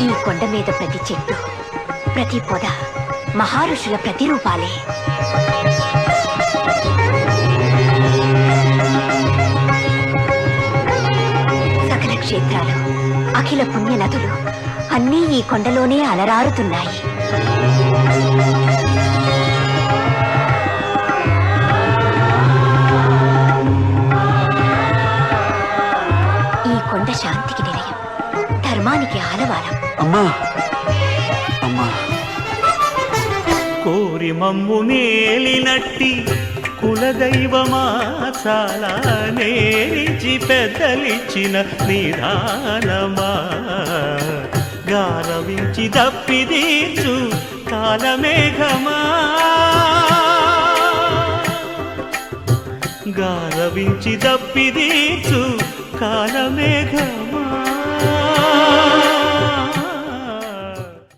ఈ కొండ మీద ప్రతి చెట్టు, ప్రతి పొద మహారుషుల ప్రతిరూపాలే. సకల క్షేత్రాలు, అఖిల పుణ్య నదులు అన్నీ ఈ కొండలోనే అలరారుతున్నాయి. ఈ కొండ శాంతికి నిలయం, ధర్మానికి ఆలవాలం. అమ్మా అమ్మా, కోరి మమ్ము నేలినట్టి కులదైవమా చాలా నేర్చి పెద్దలిచ్చిన నిదానమా, గారవించి దప్పిదీర్చు కాలమేఘమా, గారవించి దప్పిదీర్చు కాలమేఘమా.